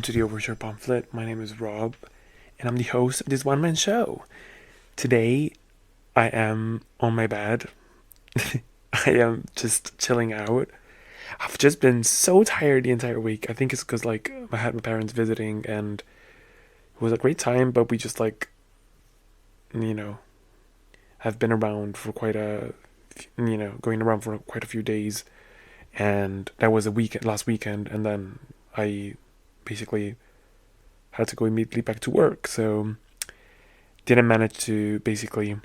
to the Overture Pamphlet. My name is Rob, and I'm the host of this one-man show. Today, I am on my bed. I am just chilling out. I've just been so tired the entire week. I think it's because, I had my parents visiting, and it was a great time, but we just, have been around for going around for quite a few days, and that was last weekend, and then I basically had to go immediately back to work, so didn't manage to basically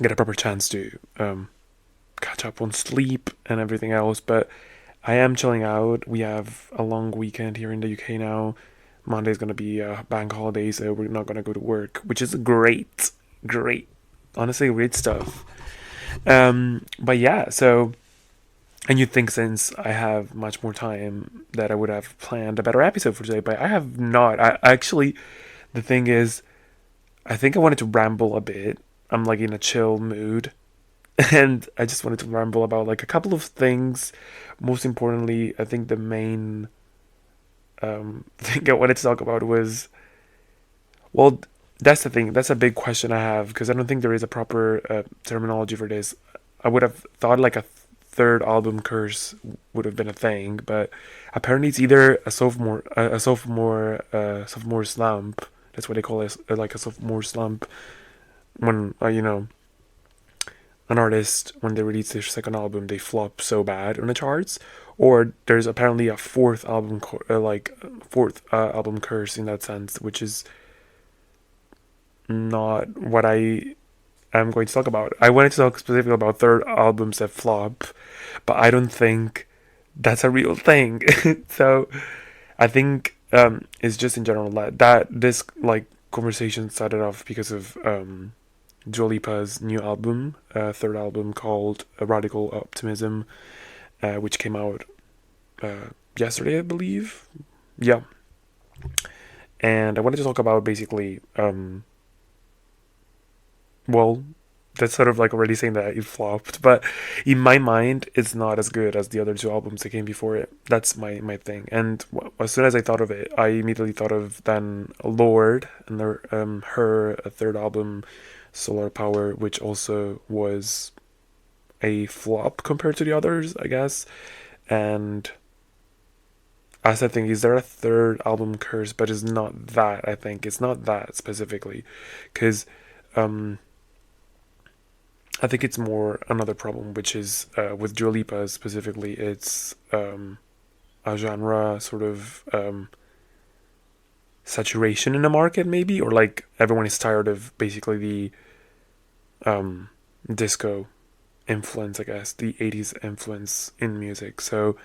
get a proper chance to catch up on sleep and everything else. But I am chilling out. We have a long weekend here in the UK now. Monday's gonna be a bank holiday, so we're not gonna go to work, which is great, honestly, great stuff. But yeah, so. And you'd think since I have much more time that I would have planned a better episode for today, but I have not. I actually, the thing is, I think I wanted to ramble a bit. I'm in a chill mood, and I just wanted to ramble about a couple of things. Most importantly, I think the main thing I wanted to talk about was, well, that's the thing. That's a big question I have because I don't think there is a proper terminology for this. I would have thought a third album curse would have been a thing, but apparently it's either a sophomore slump. That's what they call it, a sophomore slump. When an artist, when they release their second album, they flop so bad on the charts. Or there's apparently a fourth album curse in that sense, which is not what I'm going to talk about. I wanted to talk specifically about third albums that flop, but I don't think that's a real thing. So I think it's just in general that this conversation started off because of Dua Lipa's new album, third album called Radical Optimism, which came out yesterday, I believe. Yeah. And I wanted to talk about basically well, that's sort of already saying that it flopped, but in my mind, it's not as good as the other two albums that came before it. That's my thing. And as soon as I thought of it, I immediately thought of then Lord and her third album, Solar Power, which also was a flop compared to the others, I guess. And as I think, is there a third album curse? But it's not that. I think it's not that specifically, because I think it's more another problem, which is with Dua Lipa specifically, it's a genre sort of saturation in the market, maybe, or everyone is tired of basically the disco influence, I guess, the 80s influence in music. So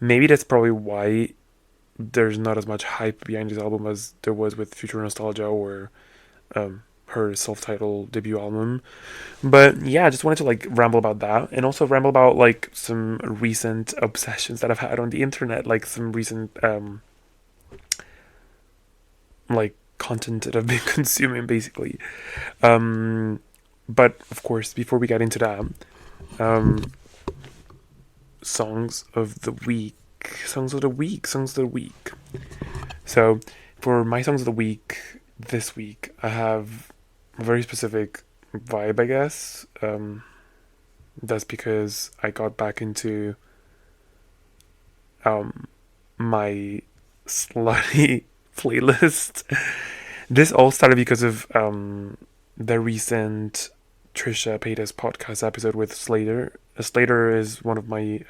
maybe that's probably why there's not as much hype behind this album as there was with Future Nostalgia or her self-titled debut album. But yeah, I just wanted to ramble about that, and also ramble about some recent obsessions that I've had on the internet, some recent content that I've been consuming basically. But of course, before we get into that, songs of the week. So for my songs of the week this week, I have a very specific vibe, I guess. That's because I got back into my slutty playlist. This all started because of the recent Trisha Paytas podcast episode with Slater. Slater is one of my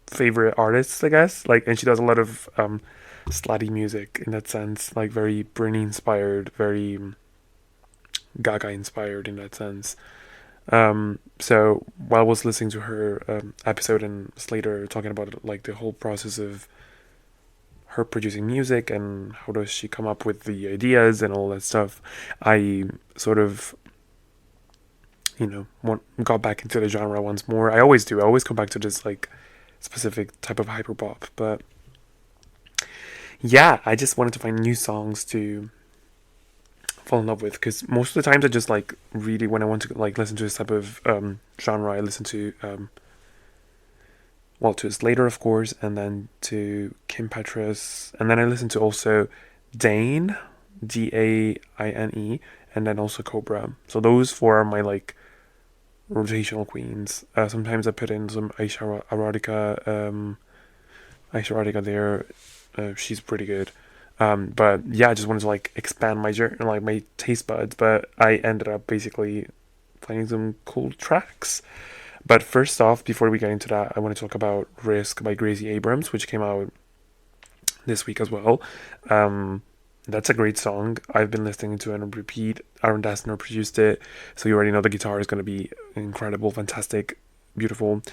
favorite artists, I guess. And she does a lot of slutty music in that sense, very Britney inspired, very Gaga inspired in that sense. So while I was listening to her episode and Slater talking about the whole process of her producing music and how does she come up with the ideas and all that stuff, I sort of got back into the genre once more. I always do. I always come back to this specific type of hyperpop, but yeah, I just wanted to find new songs to fall in love with, because most of the times I just really, when I want to listen to this type of genre, I listen to well, to Slater, of course, and then to Kim Petras, and then I listened to also Dane, Daine, and then also Cobra. So those four are my like rotational queens. Sometimes I put in some Aisha Erotica, there. She's pretty good. But yeah, I just wanted to like expand my journey, like my taste buds. But I ended up basically finding some cool tracks. But first off, before we get into that, I want to talk about Risk by Gracie Abrams, which came out this week as well. That's a great song. I've been listening to it on repeat. Aaron Dessner produced it, so you already know the guitar is going to be incredible, fantastic, beautiful.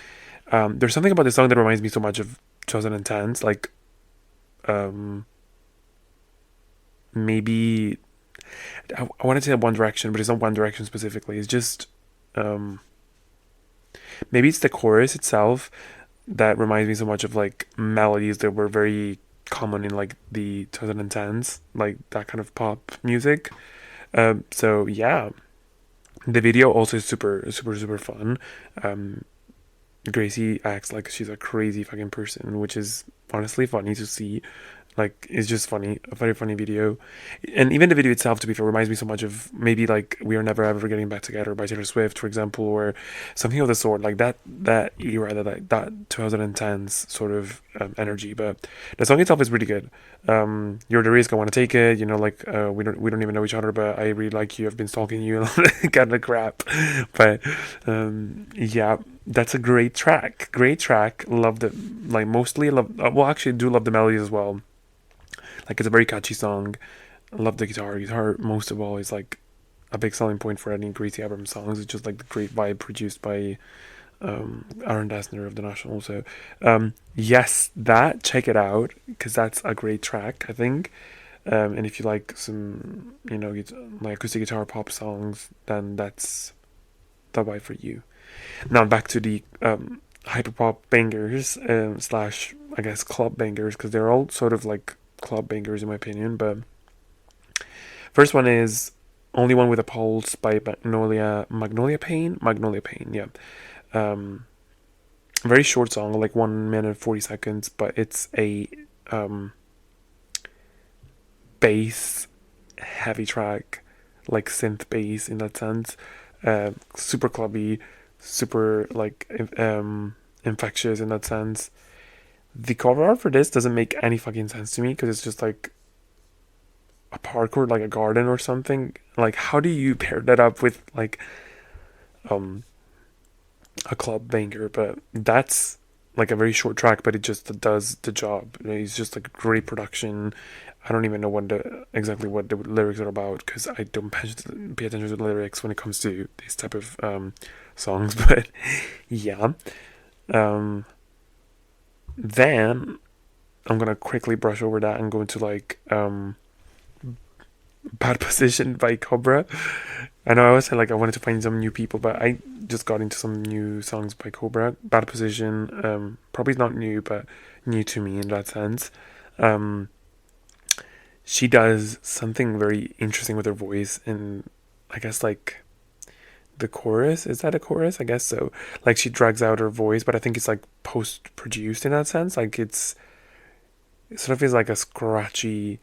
There's something about this song that reminds me so much of 2010s, like maybe I want to say One Direction, but it's not One Direction specifically. It's just maybe it's the chorus itself that reminds me so much of like melodies that were very common in like the 2010s, like that kind of pop music. So yeah, the video also is super fun. Gracie acts like she's a crazy fucking person, which is honestly funny to see. Like, it's just funny, a very funny video. And even the video itself, to be fair, reminds me so much of maybe like We Are Never Ever Getting Back Together by Taylor Swift, for example, or something of the sort, like that era, that 2010s sort of energy. But the song itself is really good. You're the Risk, I Want to Take It, you know, like we don't even know each other, but I really like you, I've been stalking you, kind of crap. But yeah, that's a great track. Love the, like, mostly love, well, actually do love the melodies as well. Like, it's a very catchy song. I love the guitar. Guitar, most of all, is like a big selling point for any Gracie Abrams songs. It's just like the great vibe produced by Aaron Dessner of The National. So yes, check it out, because that's a great track, I think. And if you like some, you know, like acoustic guitar pop songs, then that's the vibe for you. Now back to the hyperpop bangers slash, I guess, club bangers, because they're all sort of like club bangers in my opinion. But first one is Only One with a Pulse by Magnolia Pain, yeah. Very short song, like 1 minute 40 seconds, but it's a bass heavy track, like synth bass in that sense. Super clubby, super like infectious in that sense. The cover art for this doesn't make any fucking sense to me, because it's just like a parkour, like a garden or something. Like, how do you pair that up with like a club banger? But that's like a very short track, but it just does the job. It's just like great production. I don't even know exactly what the lyrics are about, because I don't pay attention to the lyrics when it comes to these type of songs. But yeah. Then I'm gonna quickly brush over that and go into like Bad Position by Cobra. I know I always said like I wanted to find some new people, but I just got into some new songs by Cobra. Bad Position, probably not new, but new to me in that sense. She does something very interesting with her voice, and I guess like the chorus, is that a chorus? I guess so. Like, she drags out her voice, but I think it's like post produced in that sense. Like, it sort of is like a scratchy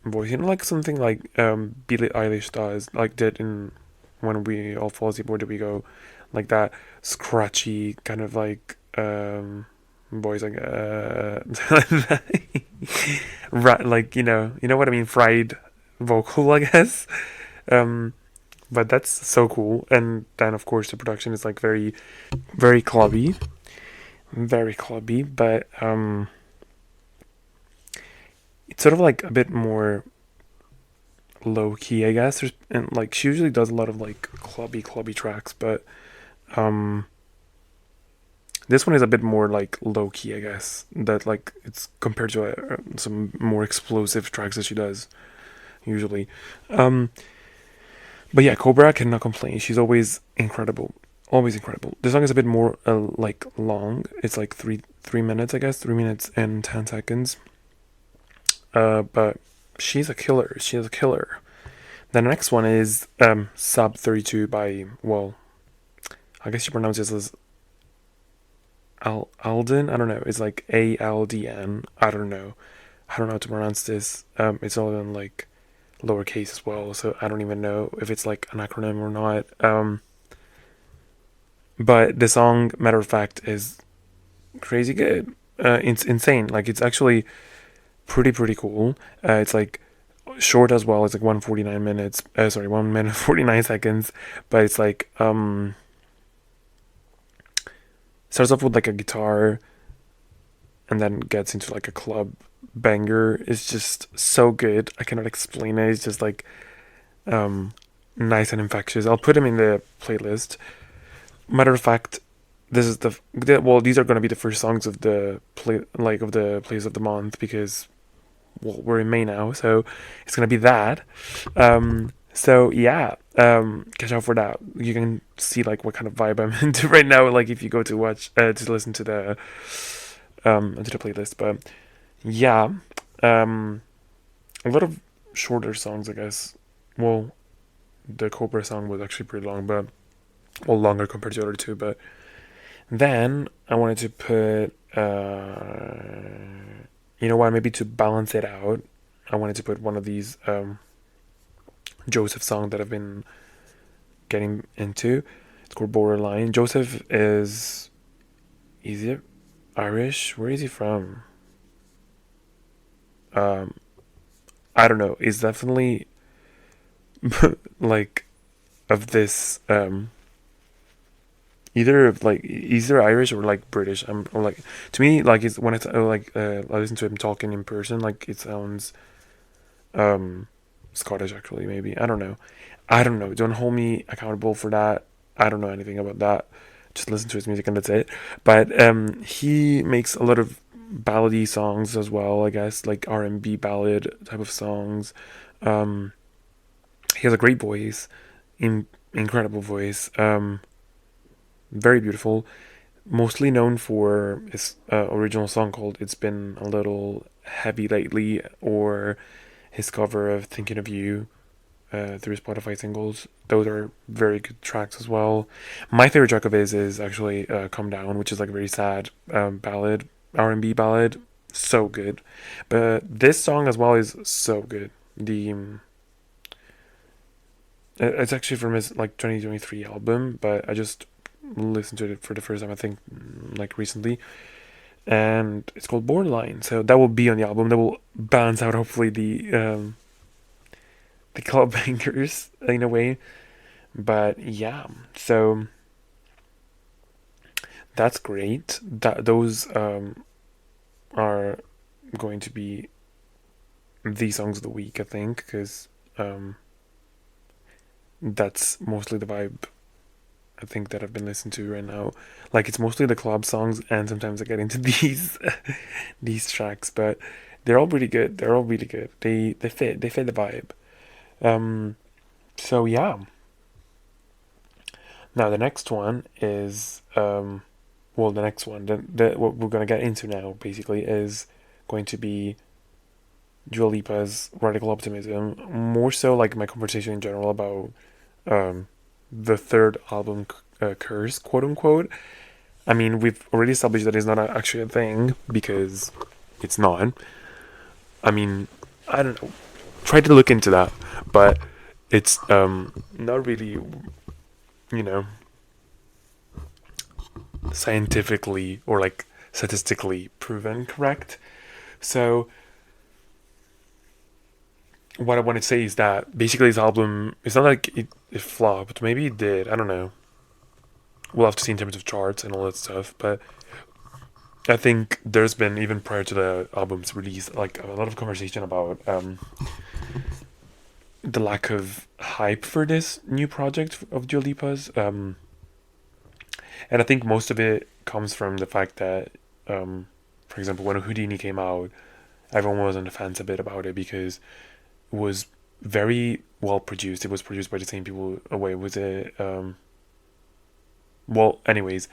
voice, you know, like something like Billie Eilish did in When We All Fall Asleep, Where Do We Go, like that scratchy kind of like voice, like like, you know what I mean, fried vocal, I guess. But that's so cool. And then of course the production is like very, very clubby, but it's sort of like a bit more low key, I guess. And like, she usually does a lot of like clubby tracks, but this one is a bit more like low key, I guess. That like, it's compared to some more explosive tracks that she does usually. But yeah, Cobra cannot complain. She's always incredible. Always incredible. The song is a bit more like long. It's like 3 minutes, I guess. 3 minutes and 10 seconds. But she's a killer. Then the next one is Sub 32 by, well, I guess you pronounce this as Alden. I don't know. It's like ALDN. I don't know. I don't know how to pronounce this. It's all in like lowercase as well, so I don't even know if it's like an acronym or not. But the song, matter of fact, is crazy good. It's insane. Like it's actually pretty cool. It's like short as well. It's like 1:49 minutes. Sorry, 1 minute 49 seconds. But it's like starts off with like a guitar, and then gets into like a club banger. It's just so good. I cannot explain it. It's just like um nice and infectious. I'll put him in the playlist. Matter of fact, this is well, these are going to be the first songs of the play, like of the plays of the month, because well, we're in May now, so it's going to be that. So yeah, catch out for that. You can see like what kind of vibe I'm into right now, like if you go to watch to listen to the playlist. But yeah, um a lot of shorter songs, I guess. Well, the Cobra song was actually pretty long, but well, longer compared to the other two. But then I wanted to put, you know what, maybe to balance it out, I wanted to put one of these Joseph songs that I've been getting into. It's called Borderline. Joseph is he Irish? Where is he from? Um, I don't know. He's definitely like of this either Irish or like British. Or like to me, like it's when it's I listen to him talking in person, like it sounds um Scottish, actually. Maybe I don't know. I don't know. Don't hold me accountable for that. I don't know anything about that. Just listen to his music and that's it. But he makes a lot of ballady songs as well. I guess like R&B ballad type of songs. Um, he has a great voice, incredible voice. Very beautiful. Mostly known for his original song called "It's Been a Little Heavy Lately," or his cover of "Thinking of You" through Spotify singles. Those are very good tracks as well. My favorite track of his is actually "Come Down," which is like a very sad ballad, R&B ballad. So good, but this song as well is so good. It's actually from his like 2023 album, but I just listened to it for the first time, I think, like recently, and it's called Borderline. So that will be on the album. That will balance out hopefully the club bangers in a way. But yeah, so that's great. That those are going to be the songs of the week, I think, because um, that's mostly the vibe I think that I've been listening to right now. Like it's mostly the club songs, and sometimes I get into these tracks, but they're all pretty good. They're all really good. They fit the vibe. Um, so yeah. Now the next one is well, the next one, what we're gonna get into now basically is going to be Dua Lipa's Radical Optimism. More so like my conversation in general about um the third album, Curse, quote unquote. I mean, we've already established that it's not actually a thing because it's not. I mean, I don't know. Try to look into that, but it's not really, you know, scientifically or like statistically proven correct. So what I want to say is that basically this album, it's not like it flopped. Maybe it did. I don't know. We'll have to see in terms of charts and all that stuff. But I think there's been, even prior to the album's release, like a lot of conversation about the lack of hype for this new project of Dua Lipa's. And I think most of it comes from the fact that, for example, when Houdini came out, everyone was on the fence a bit about it because it was very well produced. It was produced by the same people. Away was it? Well, anyways,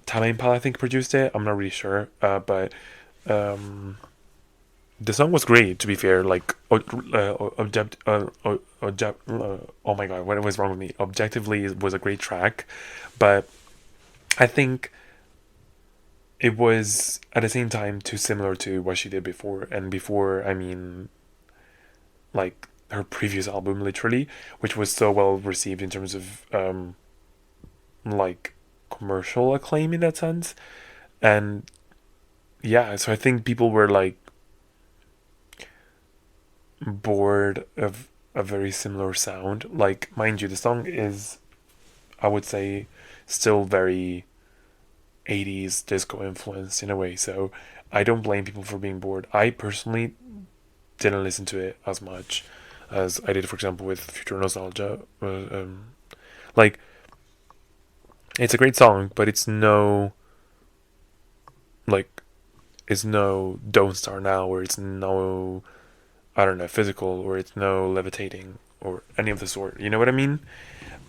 Tame Impala I think produced it. I'm not really sure, but um, the song was great. To be fair, like oh my god, what was wrong with me? Objectively, it was a great track, but I think it was at the same time too similar to what she did before, and before I mean like her previous album literally, which was so well received in terms of like commercial acclaim in that sense. And yeah, so I think people were like bored of a very similar sound. Like, mind you, the song is, I would say, still very 80s disco influenced in a way, so I don't blame people for being bored. I personally didn't listen to it as much as I did, for example, with Future Nostalgia. Like, it's a great song, but like, it's no Don't Start Now, or it's no, I don't know, Physical, or it's no Levitating, or any of the sort. You know what I mean?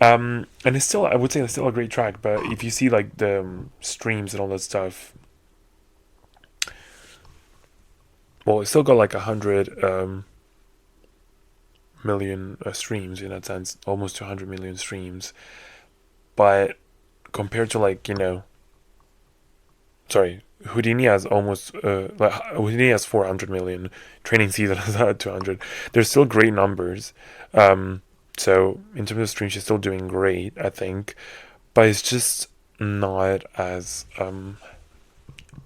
And it's still, I would say, it's still a great track. But if you see like the streams and all that stuff, well, it's still got like 100 million streams in that sense, almost 200 million streams. But compared to like sorry, Houdini has almost like Houdini has 400 million. Training Season has had 200. They're still great numbers. So in terms of streams, she's still doing great, I think, but it's just not as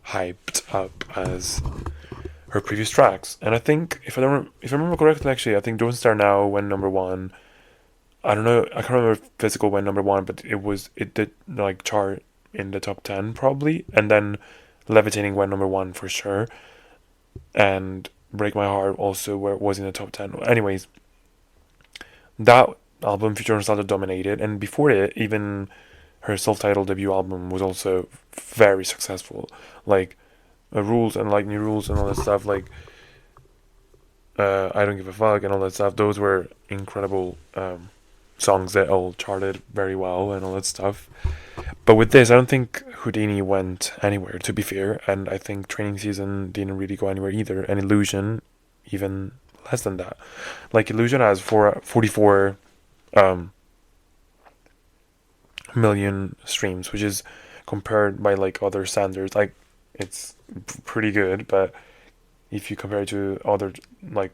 hyped up as her previous tracks. And I think if I remember correctly, actually, I think Don't Start Now went number one. I don't know. I can't remember if Physical went number one, but it did like chart in the top 10 probably, and then Levitating went number one for sure, and Break My Heart also was in the top 10. Anyways, that album, Future Nostalgia, dominated, and before it, even her self-titled debut album was also very successful. Like Rules and like New Rules and all that stuff. Like I Don't Give a Fuck and all that stuff. Those were incredible songs that all charted very well and all that stuff. But with this, I don't think Houdini went anywhere, to be fair, and I think Training Season didn't really go anywhere either, and Illusion even less than that. Like Illusion has 44 million streams, which is, compared by like other standards, like it's pretty good, but if you compare it to other like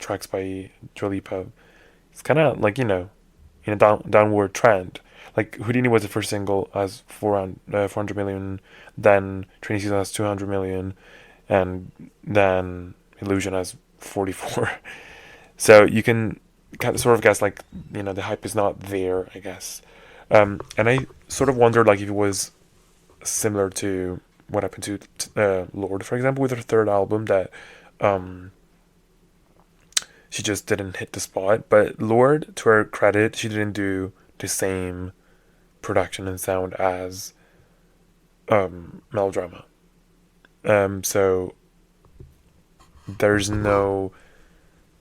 tracks by Dua Lipa, it's kind of like in a downward trend. Like Houdini was the first single, as 400 million, then Training Season has 200 million, and then Illusion has 44. So you can sort of guess like the hype is not there, I guess. And I sort of wondered like if it was similar to what happened to Lorde, for example, with her third album, that she just didn't hit the spot. But Lorde, to her credit, she didn't do the same production and sound as Melodrama. So there's no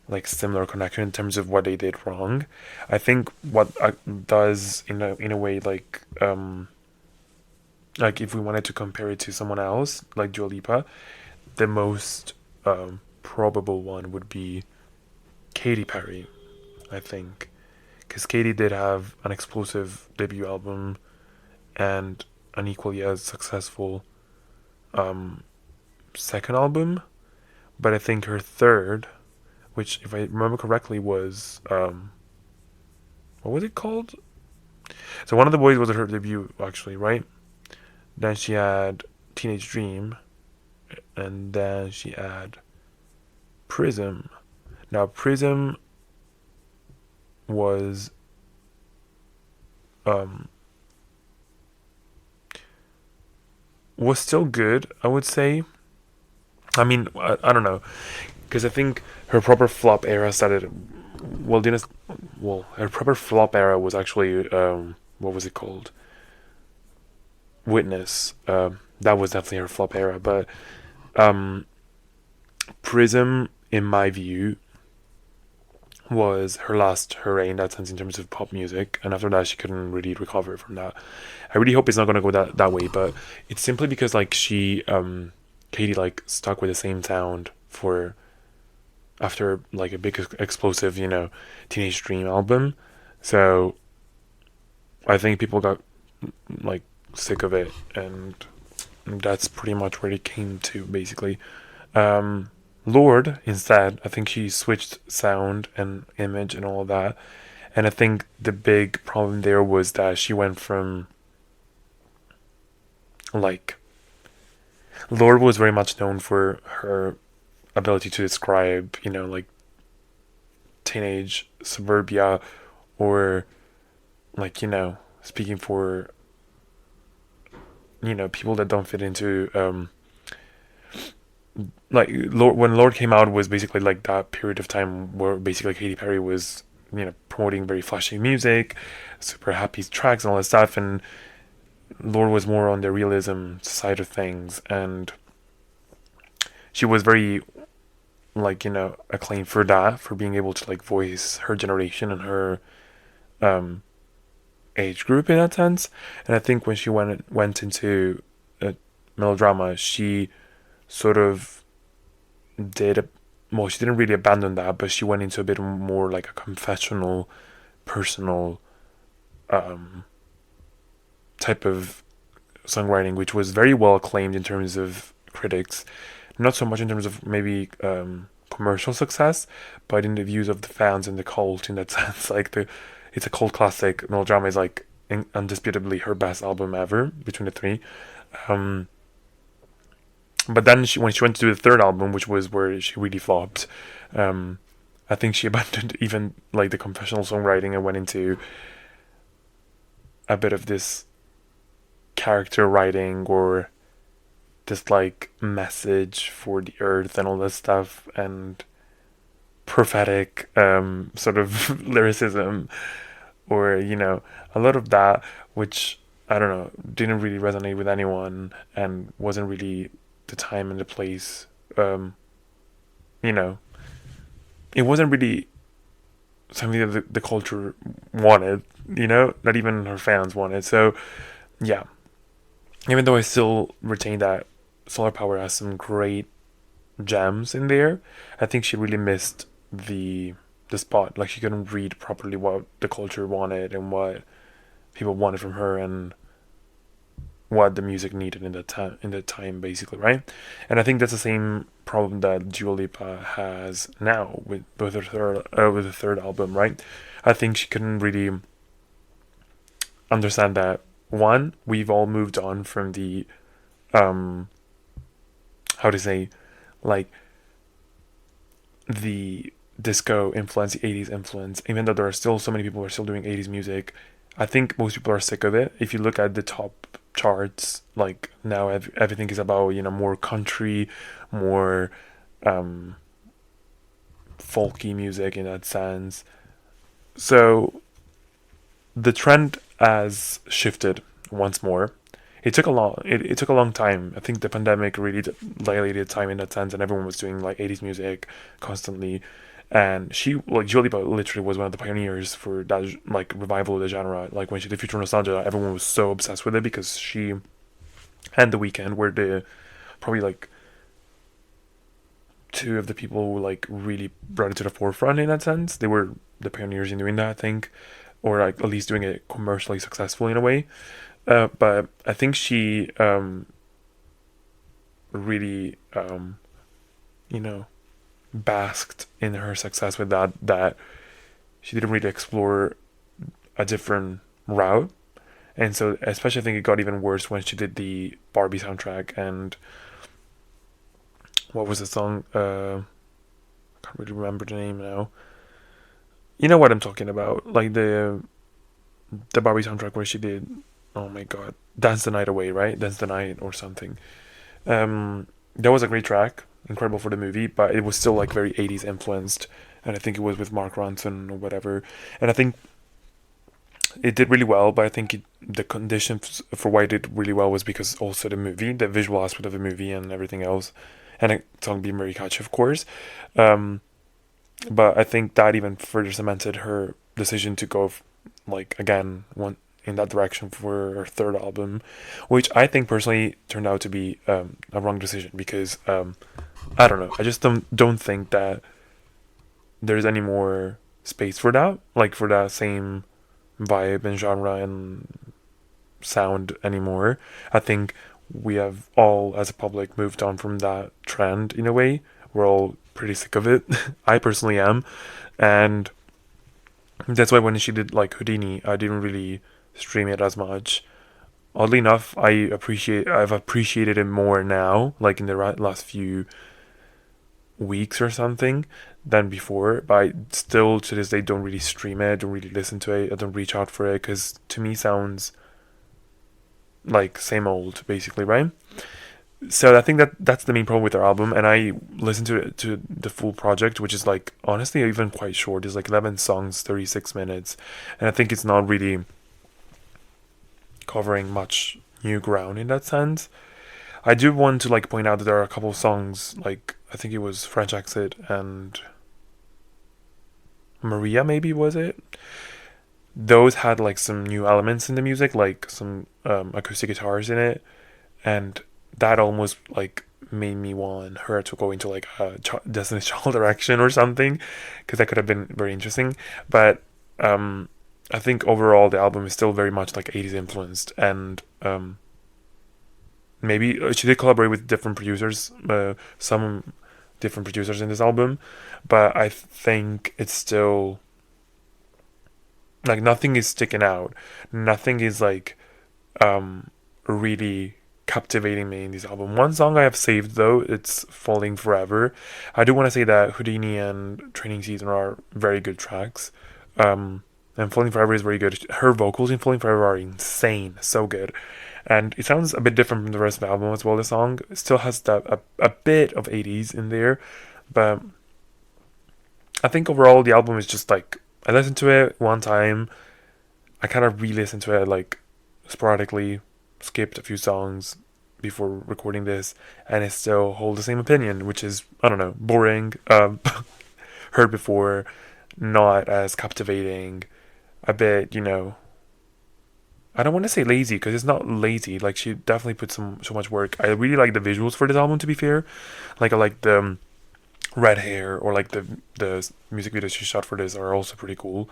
like similar connection in terms of what they did wrong. I think what does in a way like if we wanted to compare it to someone else like Dua Lipa, the most probable one would be Katy Perry, I think, because Katy did have an explosive debut album and an equally as successful second album, but I think her third, which if I remember correctly was what was it called? So One of the Boys was her debut, actually, right? Then she had Teenage Dream, and then she had Prism. Now Prism was still good, I would say. I mean, I don't know, because I think her proper flop era started. Her proper flop era was actually what was it called? Witness. That was definitely her flop era, but Prism, in my view, was her last hurrah in that sense in terms of pop music, and after that she couldn't really recover from that. I really hope it's not going to go that way, but it's simply because like Katy like stuck with the same sound for after like a big explosive Teenage Dream album, so I think people got like sick of it, and that's pretty much where it came to, basically. Lord, instead, I think she switched sound and image and all that. And I think the big problem there was that she went from, like, Lord was very much known for her ability to describe, like teenage suburbia, or like, speaking for, people that don't fit into, like Lord, when Lord came out was basically like that period of time where basically Katy Perry was, promoting very flashy music, super happy tracks and all that stuff, and Lord was more on the realism side of things, and she was very, like, acclaimed for that, for being able to like voice her generation and her um age group in that sense. And I think when she went into a melodrama, she sort of did a, well, she didn't really abandon that, but she went into a bit more like a confessional, personal um type of songwriting, which was very well acclaimed in terms of critics, not so much in terms of maybe commercial success, but in the views of the fans and the cult in that sense. Like, it's a cult classic. Melodrama is like undisputably her best album ever between the three. Um, but then when she went to do the third album, which was where she really flopped, um, I think she abandoned even like the confessional songwriting and went into a bit of this character writing, or this like message for the earth and all that stuff, and prophetic sort of lyricism, or a lot of that, which I don't know, didn't really resonate with anyone and wasn't really the time and the place. um you know it wasn't really something that the culture wanted, not even her fans wanted. So yeah, even though I still retain that Solar Power has some great gems in there, I think she really missed the spot. Like, she couldn't read properly what the culture wanted and what people wanted from her, and what the music needed in that time, basically, right? And I think that's the same problem that Dua Lipa has now with her third album, right? I think she couldn't really understand that, one, we've all moved on from the um how to say, like, the disco influence, the 80s influence. Even though there are still so many people who are still doing 80s music, I think most people are sick of it. If you look at the top charts, like, now everything is about, more country, more um folky music in that sense. So the trend has shifted once more. It took a long time. I think the pandemic really dilated time in that sense, and everyone was doing like 80s music constantly. And Dua Lipa literally was one of the pioneers for that, like, revival of the genre. Like, when she did Future Nostalgia, everyone was so obsessed with it, because she and The Weeknd were the probably like two of the people who like really brought it to the forefront in that sense. They were the pioneers in doing that, I think, or like at least doing it commercially successful in a way. But I think she really you know basked in her success with that she didn't really explore a different route. And so, especially, I think it got even worse when she did the Barbie soundtrack. And what was the song? I can't really remember the name now. You know what I'm talking about? Like, the Barbie soundtrack where she did, oh my god, Dance the Night Away, right? Dance the Night or something. That was a great track, incredible for the movie, but it was still like very 80s influenced, and I think it was with Mark Ronson or whatever. And I think it did really well, but I think the conditions for why it did really well was because also the movie, the visual aspect of the movie and everything else, and the song being very catchy, of course. Um, but I think that even further cemented her decision to go, like, again, one in that direction for her third album, which I think personally turned out to be a wrong decision, because I don't know, I just don't think that there's any more space for that, like, for that same vibe and genre and sound anymore. I think we have all, as a public, moved on from that trend in a way. We're all pretty sick of it. I personally am. And that's why when she did like Houdini, I didn't really stream it as much. Oddly enough, I've appreciated it more now, like in the last few weeks or something, than before. But I still to this day don't really stream it, don't really listen to it, I don't reach out for it because to me sounds like same old basically, right? So I think that's the main problem with their album, and I listened to the full project, which is like honestly even quite short. It's like 11 songs, 36 minutes, and I think it's not really covering much new ground in that sense. I do want to like point out that there are a couple of songs, like I think it was French Exit and Maria, maybe was it? Those had like some new elements in the music, like some acoustic guitars in it, and that almost like made me want her to go into like a Destiny's Child direction or something, because that could have been very interesting. But I think overall the album is still very much like 80s influenced, and maybe she did collaborate with different producers, some different producers in this album, but I think it's still like nothing is sticking out. Nothing is like really captivating me in this album. One song I have saved though, it's Falling Forever. I do want to say that Houdini and Training Season are very good tracks. And Falling Forever is very good. Her vocals in Falling Forever are insane, so good. And it sounds a bit different from the rest of the album as well. The song still has that a bit of 80s in there, but I think overall the album is just like I listened to it one time. I kind of re-listened to it like sporadically, skipped a few songs before recording this, and I still hold the same opinion, which is I don't know, boring, heard before, not as captivating, a bit, I don't want to say lazy because it's not lazy. Like she definitely put so much work. I really like the visuals for this album. To be fair, like I like the red hair, or like the music videos she shot for this are also pretty cool.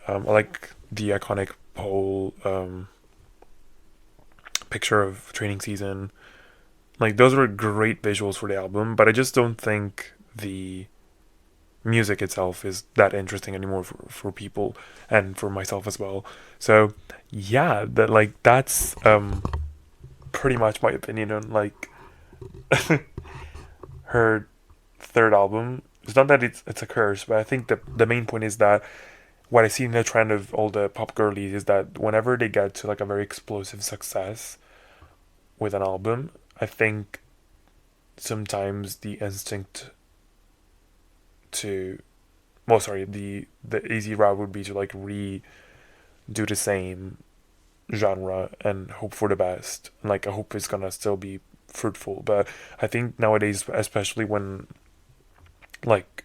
I like the iconic pole picture of Training Season. Like those were great visuals for the album, but I just don't think the music itself is that interesting anymore for people and for myself as well. So yeah, that's pretty much my opinion on like her third album. It's not that it's a curse, but I think the main point is that what I see in the trend of all the pop girlies is that whenever they get to like a very explosive success with an album, I think sometimes the instinct to the easy route would be to like do the same genre and hope for the best. And like I hope it's gonna still be fruitful. But I think nowadays, especially when like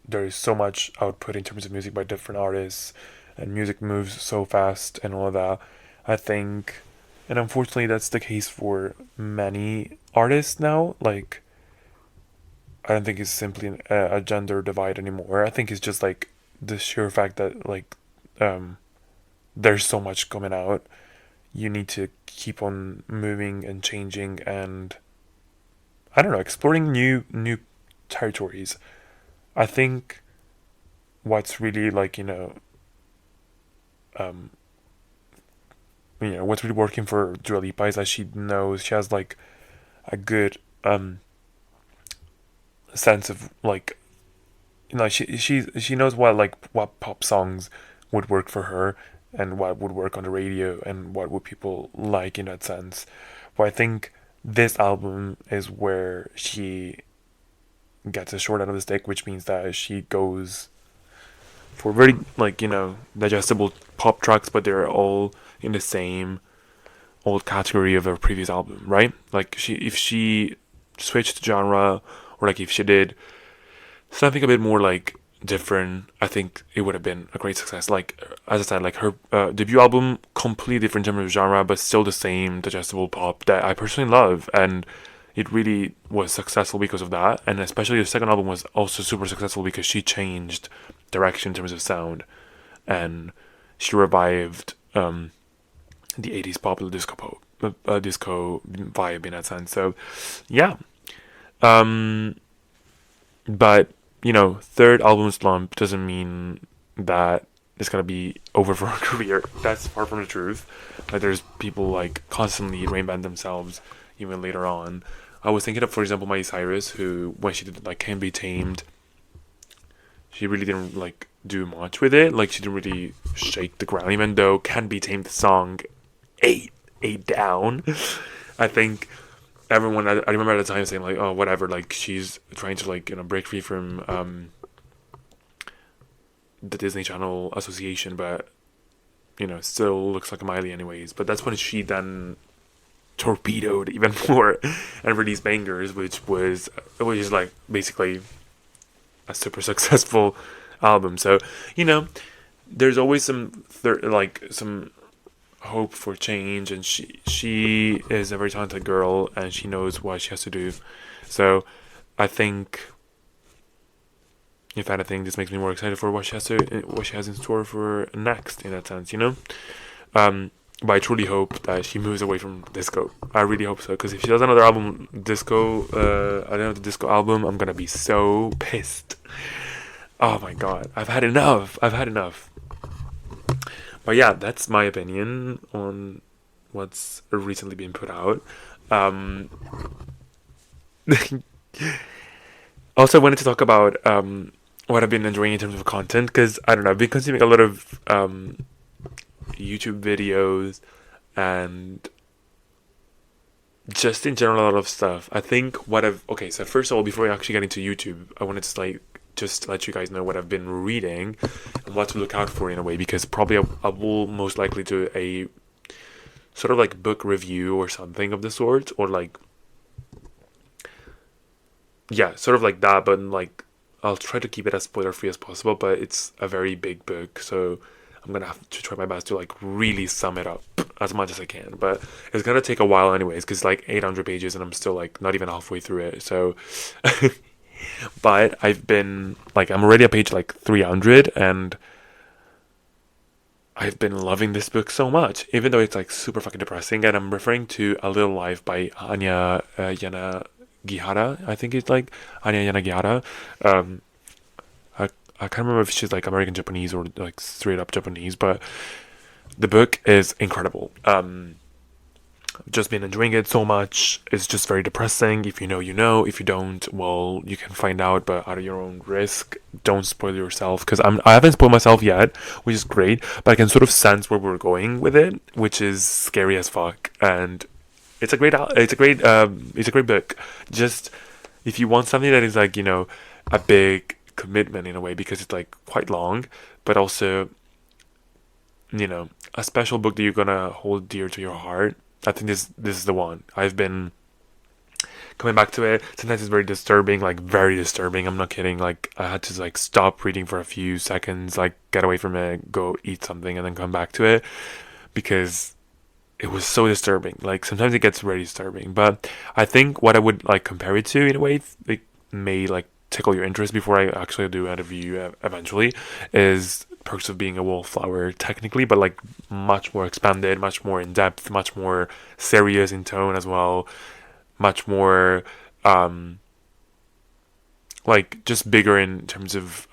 there is so much output in terms of music by different artists, and music moves so fast and all of that, I think, and unfortunately that's the case for many artists now, like I don't think it's simply a gender divide anymore. I think it's just like the sheer fact that like there's so much coming out. You need to keep on moving and changing, and I don't know, exploring new territories. I think what's really like what's really working for Dua Lipa is that she knows she has like a good sense of like she knows what pop songs would work for her and what would work on the radio and what would people like in that sense. But I think this album is where she gets a short out of the stick, which means that she goes for very digestible pop tracks, but they're all in the same old category of her previous album, right? Like if she switched genre, or like if she did something a bit more like different, I think it would have been a great success. Like as I said, like her debut album, completely different in terms of genre, but still the same digestible pop that I personally love, and it really was successful because of that. And especially the second album was also super successful because she changed direction in terms of sound, and she revived the 80s popular disco a disco vibe in that sense. So yeah. Um, but third album slump doesn't mean that it's gonna be over for her career. That's far from the truth. Like there's people like constantly reinvent themselves even later on. I was thinking of, for example, Miley Cyrus, who when she did like Can't Be Tamed, she really didn't like do much with it. Like she didn't really shake the ground, even though Can't Be Tamed the song ate down. I think everyone I remember at the time saying like, oh whatever, like she's trying to like break free from the Disney Channel association, but still looks like a Miley anyways. But that's when she then torpedoed even more and released Bangers, which is like basically a super successful album. So there's always some hope for change, and she is a very talented girl and she knows what she has to do. So I think, if anything, this makes me more excited for what she has in store for next, in that sense, but I truly hope that she moves away from disco. I really hope so, because if she does another album, another disco album, I'm gonna be so pissed. Oh my god, I've had enough. But yeah, that's my opinion on what's recently been put out. Also, I wanted to talk about what I've been enjoying in terms of content, because I don't know, I've been consuming a lot of YouTube videos and just in general a lot of stuff. I think so first of all, before I actually get into YouTube, I wanted to just let you guys know what I've been reading and what to look out for in a way, because probably I will most likely do a sort of like book review or something of the sort, or like sort of like that, but like I'll try to keep it as spoiler free as possible, but it's a very big book, so I'm gonna have to try my best to like really sum it up as much as I can. But it's gonna take a while anyways, because it's like 800 pages and I'm still like not even halfway through it. So but I've been like, I'm already at page like 300 and I've been loving this book so much, even though it's like super fucking depressing. And I'm referring to A Little Life by Anya Yanagihara. I think it's like Anya Yanagihara. I can't remember if she's like American Japanese or like straight up Japanese, but the book is incredible. Just been enjoying it so much. It's just very depressing. If you know, you know. If you don't, well, you can find out, but at your own risk. Don't spoil yourself, because I haven't spoiled myself yet, which is great, but I can sort of sense where we're going with it, which is scary as fuck. And it's a great book. Just if you want something that is like a big commitment in a way, because it's like quite long, but also a special book that you're gonna hold dear to your heart. I think this is the one. I've been coming back to it. Sometimes it's very disturbing, like very disturbing. I'm not kidding. Like I had to like stop reading for a few seconds, like get away from it, go eat something, and then come back to it, because it was so disturbing. Like sometimes it gets very disturbing. But I think what I would like compare it to in a way, it may like tickle your interest before I actually do a review eventually, is Perks of Being a Wallflower, technically, but like much more expanded, much more in depth, much more serious in tone as well, much more like just bigger in terms of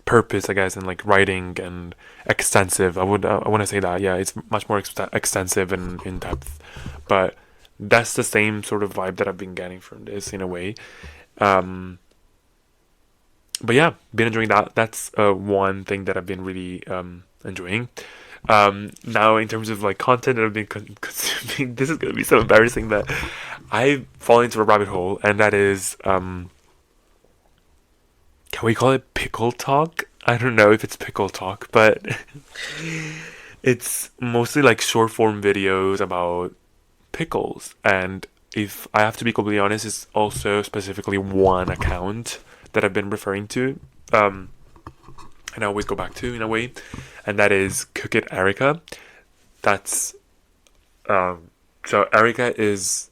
purpose, I guess, and like writing, and extensive. I want to say that, yeah, it's much more extensive and in depth, but that's the same sort of vibe that I've been getting from this in a way. But yeah, been enjoying that. That's one thing that I've been really enjoying. Now, in terms of like content that I've been consuming, this is gonna be so embarrassing, but I fall into a rabbit hole, and that is can we call it Pickletok? I don't know if it's Pickletok, but it's mostly like short form videos about pickles. And if I have to be completely honest, it's also specifically one account that I've been referring to, and I always go back to in a way, and that is Cook It Erica. That's so Erica is,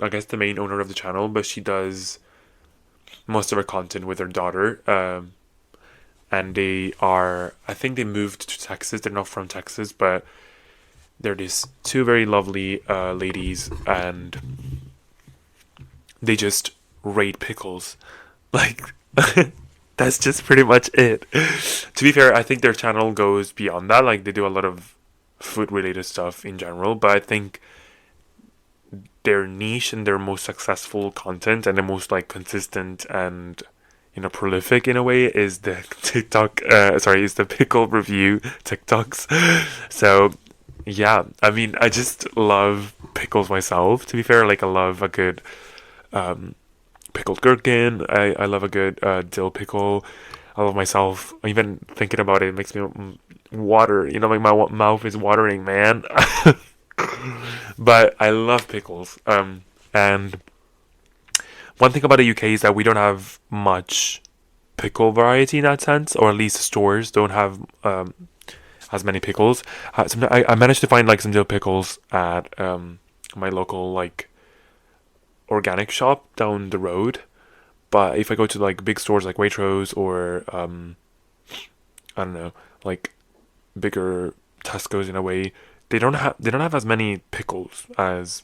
I guess, the main owner of the channel, but she does most of her content with her daughter, and I think they moved to Texas. They're not from Texas, but They're these two very lovely ladies, and they just rate pickles. Like, that's just pretty much it. To be fair, I think their channel goes beyond that. Like, they do a lot of food related stuff in general, but I think their niche and their most successful content and the most like consistent and prolific in a way is the TikTok. Is the pickle review TikToks. So yeah, I mean, I just love pickles myself. To be fair, like I love a good um, pickled gherkin. I love a good dill pickle. I love myself. Even thinking about it makes me water. Like my mouth is watering, man. But I love pickles. And one thing about the UK is that we don't have much pickle variety in that sense, or at least stores don't have as many pickles. I managed to find like some dill pickles at my local like organic shop down the road. But if I go to like big stores like Waitrose or I don't know, like bigger Tesco's in a way, they don't have as many pickles as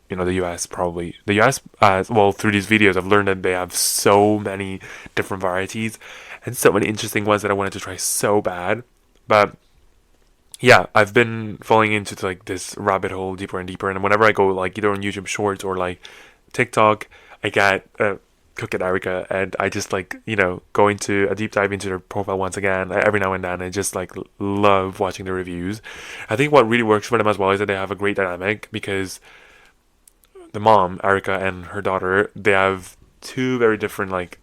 the US. Probably the US, as well, through these videos I've learned that they have so many different varieties and so many interesting ones that I wanted to try so bad. But yeah, I've been falling into like this rabbit hole deeper and deeper, and whenever I go like either on YouTube Shorts or like TikTok, I get Cook It Erica, and I just like go into a deep dive into their profile once again every now and then. I just like love watching the reviews. I think what really works for them as well is that they have a great dynamic, because the mom Erica and her daughter, they have two very different like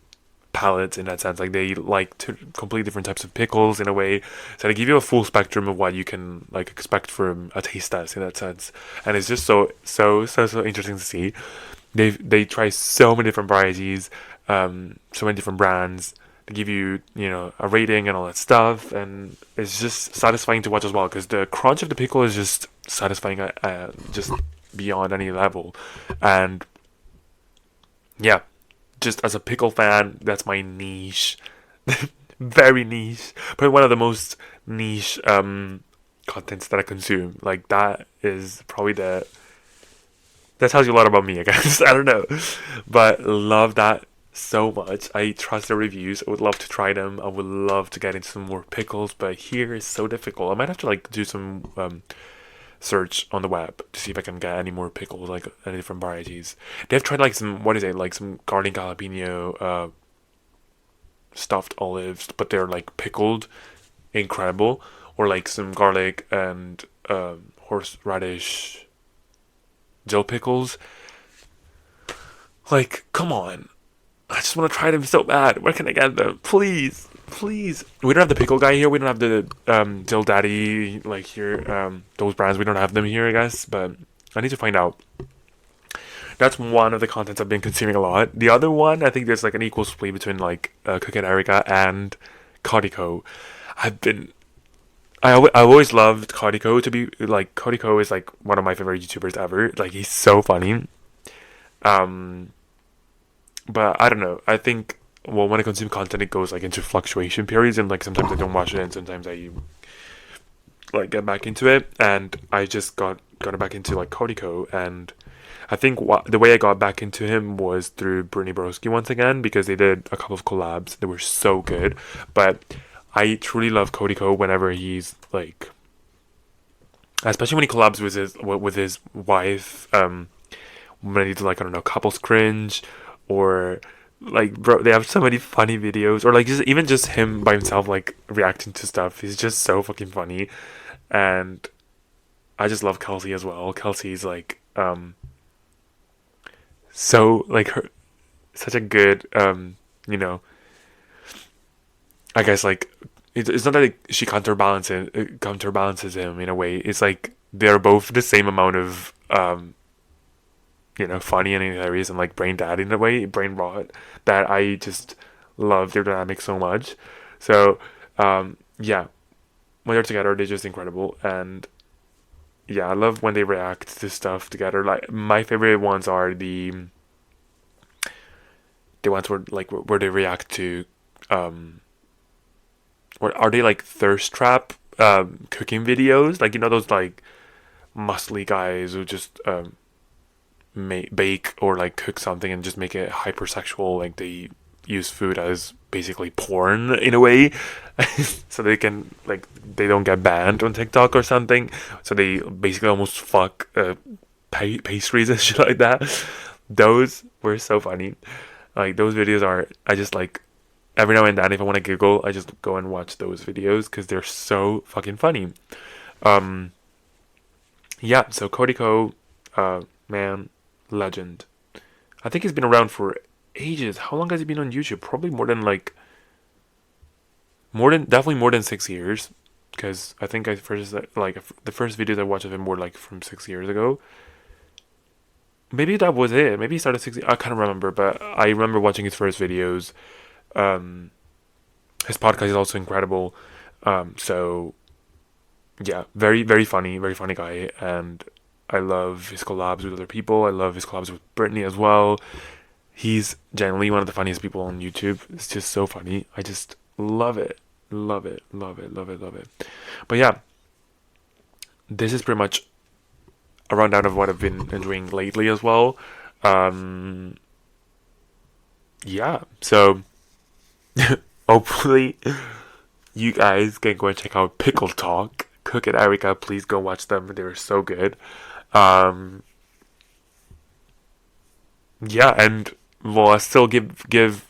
palates in that sense. Like they like two completely different types of pickles in a way, so they give you a full spectrum of what you can like expect from a taste test in that sense. And it's just so interesting to see. They try so many different varieties, so many different brands. They give you a rating and all that stuff, and it's just satisfying to watch as well, because the crunch of the pickle is just satisfying, just beyond any level. And yeah, just as a pickle fan, that's my niche. Very niche, but one of the most niche contents that I consume. Like that is probably that tells you a lot about me, I guess. I don't know, but love that so much. I trust the reviews. I would love to try them. I would love to get into some more pickles, but here is so difficult. I might have to like do some search on the web to see if I can get any more pickles, like any different varieties. They've tried like some, what is it, like some garlic jalapeno stuffed olives, but they're like pickled, incredible. Or like some garlic and horseradish dill pickles. Like, come on. I just want to try them so bad. Where can I get them? Please. Please. We don't have the pickle guy here. We don't have the dill daddy like here. Those brands, we don't have them here, I guess. But I need to find out. That's one of the contents I've been consuming a lot. The other one, I think there's like an equal split between like Cook and Erica and Codico. I've been I've always loved Codico. To be like, Codico is like one of my favorite YouTubers ever. Like he's so funny. Um, but I don't know. I think, well, when I consume content, it goes like into fluctuation periods, and like sometimes I don't watch it, and sometimes I like get back into it. And I just got back into like Codico, and I think the way I got back into him was through Bruni Broski once again, because they did a couple of collabs. They were so good. But I truly love Codico whenever he's like, especially when he collabs with his wife. When he does like, I don't know, couples cringe, or like, bro, they have so many funny videos, or like just even just him by himself like reacting to stuff. He's just so fucking funny, and I just love Kelsey as well. Kelsey's like so like her such a good you know I guess like it's not that like she counterbalances him in a way. It's like they're both the same amount of funny and hilarious and like brain dead in a way, brain rot, that I just love their dynamic so much. So yeah, when they're together, they're just incredible. And yeah, I love when they react to stuff together. Like my favorite ones are the ones where they react to or are they like thirst trap cooking videos, like, you know, those like muscly guys who just bake or like cook something and just make it hypersexual, like they use food as basically porn in a way, so they can, like, they don't get banned on TikTok or something, so they basically almost fuck pastries and shit like that. Those were so funny. Like, those videos are, I just like, every now and then if I want to giggle, I just go and watch those videos because they're so fucking funny. um yeah, so Cody Ko, man, legend. I think he's been around for ages. How long has he been on YouTube? Probably definitely more than 6 years. Because I think I first, like, the first videos I watched of him were like from 6 years ago. Maybe that was it. Maybe he started 6 years. I can't remember, but I remember watching his first videos. Um, his podcast is also incredible. So yeah, very funny guy, and I love his collabs with other people. I love his collabs with Britney as well. He's generally one of the funniest people on YouTube. It's just so funny. I just love it. Love it. Love it. Love it. Love it. But yeah, this is pretty much a rundown of what I've been doing lately as well. Um, yeah, so hopefully you guys can go and check out Pickletok. Cook and Erica, please go watch them. They're so good. Um, yeah, and well, I still give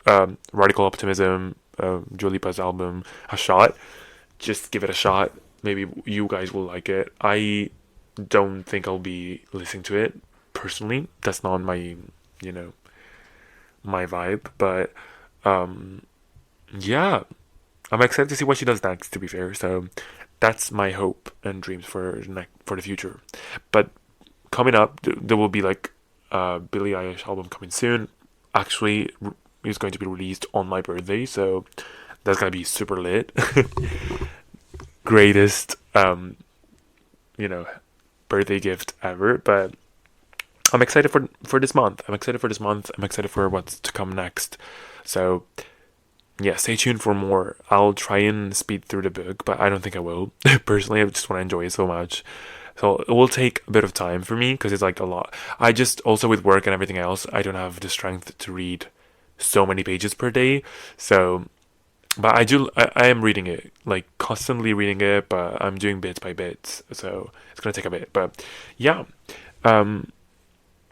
Radical Optimism, Dua Lipa's album, a shot. Just give it a shot. Maybe you guys will like it. I don't think I'll be listening to it personally. That's not my, you know, my vibe. But um, yeah, I'm excited to see what she does next. To be fair, so that's my hope and dreams for the future. But coming up, there will be like Billie Eilish album coming soon. Actually, it's going to be released on my birthday, so that's gonna be super lit. Greatest you know, birthday gift ever. But I'm excited for this month. I'm excited for this month. I'm excited for what's to come next. So yeah, stay tuned for more. I'll try and speed through the book, but I don't think I will. Personally, I just want to enjoy it so much. So it will take a bit of time for me because it's like a lot. I just also, with work and everything else, I don't have the strength to read so many pages per day. So, but I do. I am reading it, like constantly reading it, but I'm doing bits by bits. So it's gonna take a bit. But yeah, um,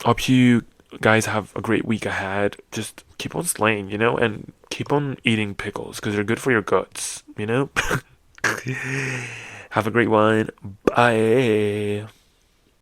hope you guys have a great week ahead. Just keep on slaying, and keep on eating pickles because they're good for your guts. Have a great one. Bye.